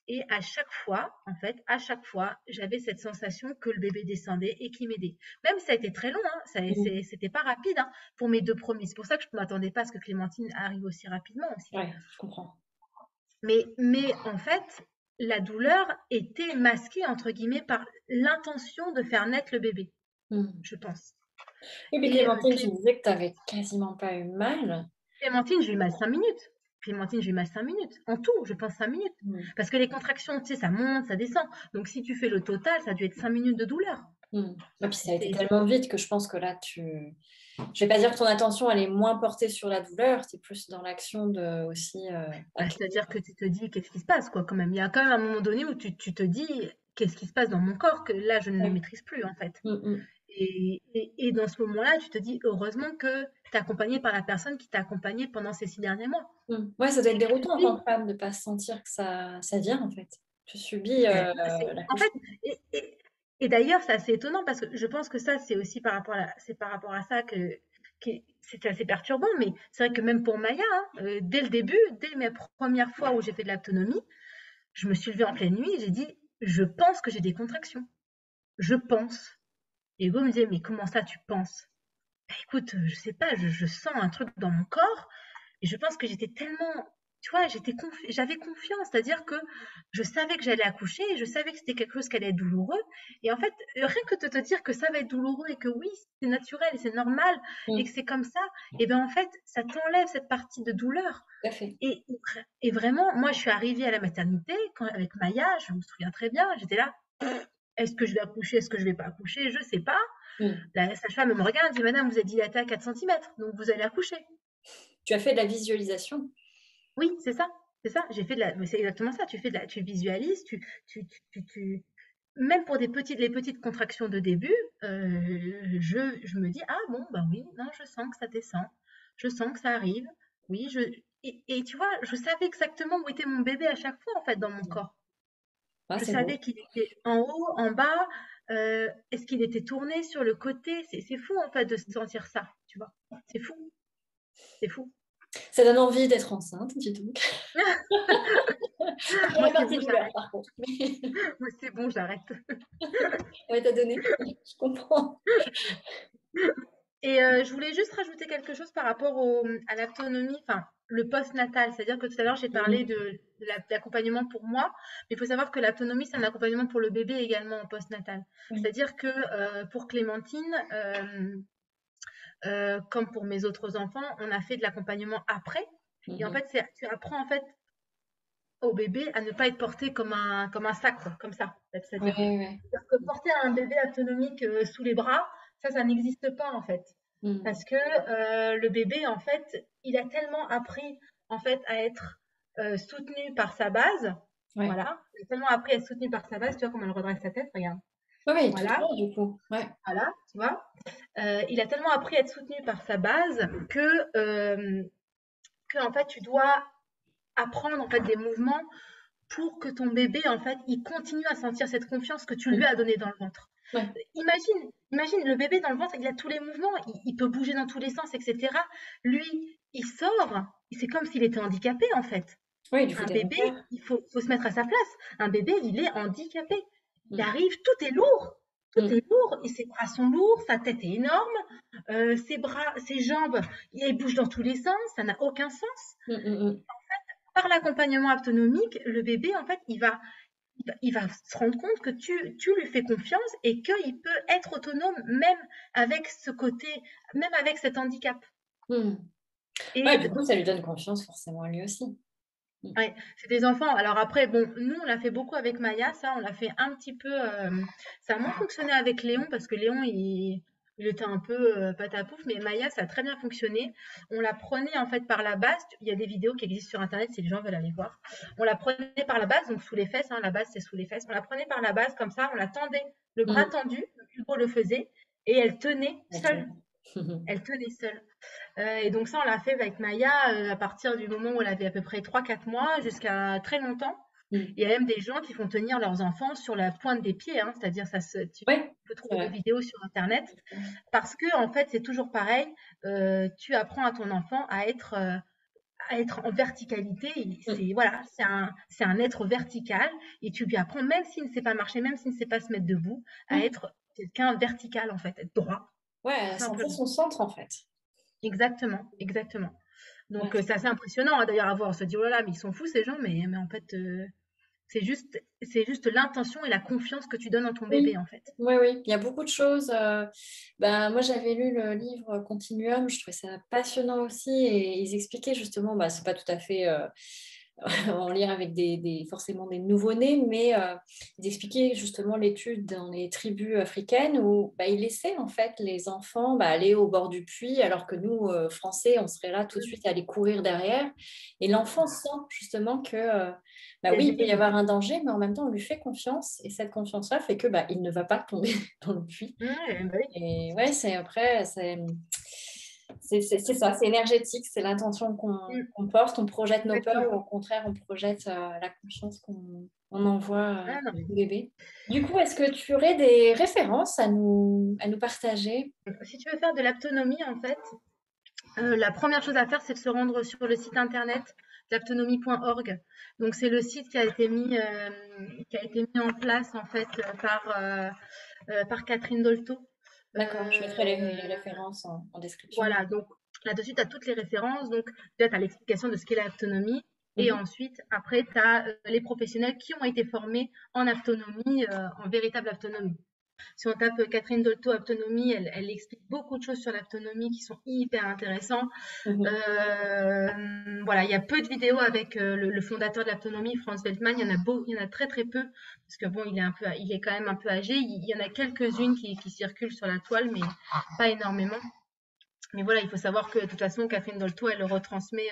Et à chaque fois, j'avais cette sensation que le bébé descendait et qu'il m'aidait. Même ça a été très long, hein, c'était pas rapide hein, pour mes 2 premiers. C'est pour ça que je ne m'attendais pas à ce que Clémentine arrive aussi rapidement aussi. Ouais, je comprends. Mais en fait, la douleur était masquée, entre guillemets, par l'intention de faire naître le bébé, je pense. Et puis Et Clémentine, tu disais que tu n'avais quasiment pas eu mal. Clémentine, j'ai eu mal 5 minutes. Clémentine, j'ai eu mal 5 minutes. En tout, je pense 5 minutes. Parce que les contractions, tu sais, ça monte, ça descend. Donc si tu fais le total, ça a dû être 5 minutes de douleur. Et puis ça a été tellement vite que je pense que là, je vais pas dire que ton attention, elle est moins portée sur la douleur, tu es plus dans l'action de aussi... c'est-à-dire que tu te dis, qu'est-ce qui se passe, quoi, quand même. Il y a quand même un moment donné où tu te dis, qu'est-ce qui se passe dans mon corps, que là, je ne le maîtrise plus, en fait. Et dans ce moment-là, tu te dis, heureusement que tu es accompagné par la personne qui t'a accompagné pendant ces 6 derniers mois. Ouais, ça doit être déroutant en tant que femme de ne pas sentir que ça vient, en fait. Tu subis En fait, et d'ailleurs, c'est assez étonnant parce que je pense que ça, c'est aussi par rapport à ça c'était assez perturbant, mais c'est vrai que même pour Maya, hein, dès le début, dès mes premières fois où j'ai fait de l'autonomie, je me suis levée en pleine nuit et j'ai dit, je pense que j'ai des contractions. Je pense. Et Hugo me disait, mais comment ça tu penses? Bah, écoute, je sais pas, je sens un truc dans mon corps et je pense que j'étais tellement, tu vois, j'avais confiance, c'est-à-dire que je savais que j'allais accoucher et je savais que c'était quelque chose qui allait être douloureux. Et en fait, rien que de te dire que ça va être douloureux et que oui, c'est naturel et c'est normal et que Mm. c'est comme ça, et ben en fait, ça t'enlève cette partie de douleur. Tout à fait. Et vraiment, moi, je suis arrivée à la maternité avec Maya, je me souviens très bien, j'étais là. Est-ce que je vais accoucher? Est-ce que je vais pas accoucher? Je sais pas. Mm. La sage-femme me regarde et dit, Madame, vous êtes dilatée à 4 centimètres, donc vous allez accoucher. Tu as fait de la visualisation. Oui, c'est ça. C'est ça. J'ai fait de la. Mais c'est exactement ça. Tu visualises, même pour les petites contractions de début, je me dis, ah bon, bah oui, non, je sens que ça descend. Je sens que ça arrive. Oui, et tu vois, je savais exactement où était mon bébé à chaque fois, en fait, dans mon corps. Ah, Je c'est beau. savais qu'il était en haut, en bas. Est-ce qu'il était tourné sur le côté? C'est fou, en fait, de sentir ça, tu vois. C'est fou. C'est fou. Ça donne envie d'être enceinte, dis donc. Pas pour Moi, la c'est partie bon, douleur, j'arrête. par contre. Moi, c'est bon, j'arrête. Ouais, t'as donné. Je comprends. Et je voulais juste rajouter quelque chose par rapport à l'autonomie, enfin, le post-natal. C'est-à-dire que tout à l'heure, j'ai parlé Mhm. de l'accompagnement pour moi, mais il faut savoir que l'autonomie, c'est un accompagnement pour le bébé également en post-natal. Oui. C'est-à-dire que pour Clémentine, comme pour mes autres enfants, on a fait de l'accompagnement après. Et en Mhm. fait, tu apprends en fait au bébé à ne pas être porté comme un sac, quoi, comme ça. Ouais, C'est-à-dire ouais. que porter un bébé autonomique sous les bras, ça n'existe pas en fait. Mhm. Parce que le bébé, en fait, il a tellement appris en fait à être soutenu par sa base. Ouais. Voilà, il a tellement appris à être soutenu par sa base. Tu vois comment elle redresse sa tête, regarde. Ouais, ouais, tout Voilà, droit, du coup. Ouais. voilà, tu vois. Il a tellement appris à être soutenu par sa base que en fait, tu dois apprendre en fait des mouvements pour que ton bébé, en fait, il continue à sentir cette confiance que tu lui Mhm. as donnée dans le ventre. Ouais. Imagine, le bébé dans le ventre, il a tous les mouvements, il peut bouger dans tous les sens, etc. Lui, il sort, c'est comme s'il était handicapé, en fait. Oui, il lui faut Un des bébé, repères. faut se mettre à sa place. Un bébé, il est handicapé. Il Mhm. arrive, tout est lourd. Tout Mhm. est lourd, et ses bras sont lourds, sa tête est énorme, ses bras, ses jambes, ils bougent dans tous les sens, ça n'a aucun sens. Mhm. Par l'accompagnement autonomique, le bébé, en fait, il va se rendre compte que tu lui fais confiance et qu'il peut être autonome même avec ce côté, même avec cet handicap. Mhm. Mhm. Ouais, Et du coup, ça lui donne confiance forcément lui aussi. Mhm. ouais, c'est des enfants. Alors après, bon, nous, on l'a fait beaucoup avec Maya, ça, on l'a fait un petit peu. Ça a moins fonctionné avec Léon parce que Léon, il était un peu patapouf, mais Maya, ça a très bien fonctionné. On la prenait en fait par la base. Il y a des vidéos qui existent sur Internet si les gens veulent aller voir. On la prenait par la base, donc sous les fesses, hein, la base, c'est sous les fesses. On la prenait par la base comme ça, on la tendait, le bras Mhm. tendu, Hugo le faisait, et elle tenait Ok. seule. Elle tenait seule. Et donc ça, on l'a fait avec Maya à partir du moment où elle avait à peu près 3 4 mois jusqu'à très longtemps. Mhm. Il y a même des gens qui font tenir leurs enfants sur la pointe des pieds, hein, c'est-à-dire tu Ouais, peux c'est trouver des vrai. vidéos sur Internet, parce que en fait, c'est toujours pareil. Tu apprends à ton enfant à être en verticalité. Mhm. C'est voilà, c'est un être vertical, et tu lui apprends, même s'il ne sait pas marcher, même s'il ne sait pas se mettre debout, à Mhm. être quelqu'un vertical en fait, être droit, Ouais, tout à sentir simplement. son centre en fait. Exactement, exactement. Ouais. Donc c'est assez impressionnant hein, d'ailleurs à voir. On se dit oh là là, mais ils sont fous ces gens, mais en fait c'est juste l'intention et la confiance que tu donnes en ton bébé Oui, en fait. oui, oui. Il y a beaucoup de choses. Ben, moi, j'avais lu le livre Continuum. Je trouvais ça passionnant aussi. Et ils expliquaient justement, bah, c'est pas tout à fait en lien avec forcément des nouveau-nés, mais ils expliquaient justement l'étude dans les tribus africaines où bah, ils laissaient en fait les enfants bah, aller au bord du puits, alors que nous, Français, on serait là tout de suite à aller courir derrière. Et l'enfant sent justement que bah Il y a oui, du il peut y limite. avoir un danger, mais en même temps, on lui fait confiance. Et cette confiance-là fait que bah, il ne va pas tomber dans le puits. Ouais, bah oui, Et ouais, c'est après, c'est ça, c'est énergétique, c'est l'intention mm, qu'on porte, on projette nos peurs ou exactement. au contraire, on projette la confiance on envoie Ah, non, mais au bébé. Du coup, est-ce que tu aurais des références à nous partager? si tu veux faire de l'autonomie en fait, La première chose à faire, c'est de se rendre sur le site internet l'aptonomie.org. Donc c'est le site qui a été mis en place en fait par Catherine Dolto. D'accord, je mettrai les références en description. Voilà, donc là-dessus, tu as toutes les références. Donc, déjà, tu as l'explication de ce qu'est l'aptonomie. Et ensuite, après, tu as les professionnels qui ont été formés en aptonomie, en véritable aptonomie. Si on tape Catherine Dolto aptonomie, elle explique beaucoup de choses sur l'aptonomie qui sont hyper intéressantes. Voilà, il y a peu de vidéos avec le fondateur de l'aptonomie, Franz Weltmann. Il y en a très très peu parce que bon, il est quand même un peu âgé. Il y en a quelques-unes qui circulent sur la toile, mais pas énormément. Mais voilà, il faut savoir que de toute façon, Catherine Dolto, elle retransmet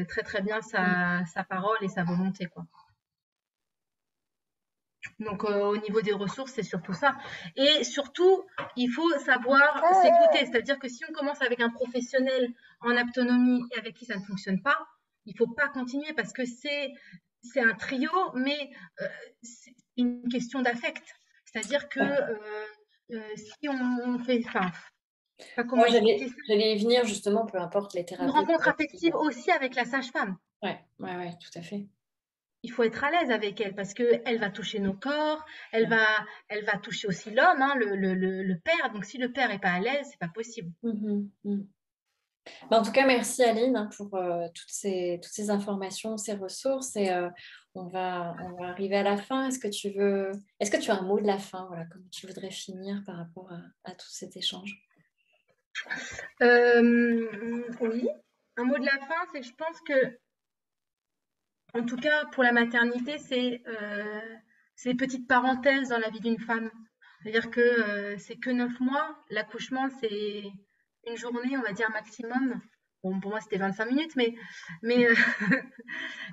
très très bien sa parole et sa volonté, quoi. Donc au niveau des ressources, c'est surtout ça. Et surtout, il faut savoir s'écouter. C'est-à-dire que si on commence avec un professionnel en aptonomie et avec qui ça ne fonctionne pas, il ne faut pas continuer parce que c'est un trio, mais c'est une question d'affect. C'est-à-dire que si on fait... Enfin, pas comment expliquer ça. J'allais y venir justement, peu importe les thérapies. Une rencontre affective aussi avec la sage-femme. Ouais, tout à fait. Il faut être à l'aise avec elle parce qu'elle va toucher nos corps, elle va toucher aussi l'homme, hein, le père. Donc si le père n'est pas à l'aise, c'est pas possible. En tout cas, merci Aline hein, pour toutes ces informations, ces ressources. Et on va arriver à la fin. Est-ce que tu as un mot de la fin, voilà, comment tu voudrais finir par rapport à tout cet échange? Oui, un mot de la fin, c'est que je pense que, en tout cas pour la maternité, c'est les petites parenthèses dans la vie d'une femme. C'est-à-dire que c'est que 9 mois. L'accouchement, c'est une journée, on va dire maximum. Bon, pour moi, c'était 25 minutes, mais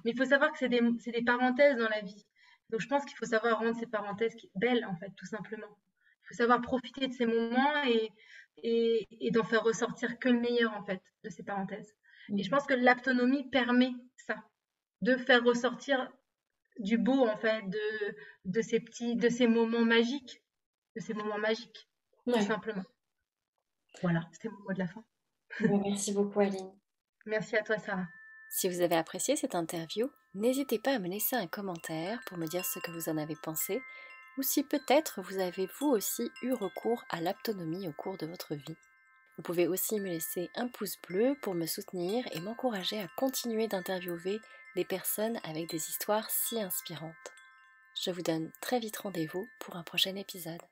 il faut savoir que c'est des parenthèses dans la vie. Donc, je pense qu'il faut savoir rendre ces parenthèses belles, en fait, tout simplement. Il faut savoir profiter de ces moments et d'en faire ressortir que le meilleur, en fait, de ces parenthèses. Et je pense que l'aptonomie permet ça, de faire ressortir du beau, en fait, de ces moments magiques, tout simplement. Voilà, c'était mon mot de la fin. Merci beaucoup, Aline. Merci à toi, Sarah. Si vous avez apprécié cette interview, n'hésitez pas à me laisser un commentaire pour me dire ce que vous en avez pensé, ou si peut-être vous avez vous aussi eu recours à l'aptonomie au cours de votre vie. Vous pouvez aussi me laisser un pouce bleu pour me soutenir et m'encourager à continuer d'interviewer des personnes avec des histoires si inspirantes. Je vous donne très vite rendez-vous pour un prochain épisode.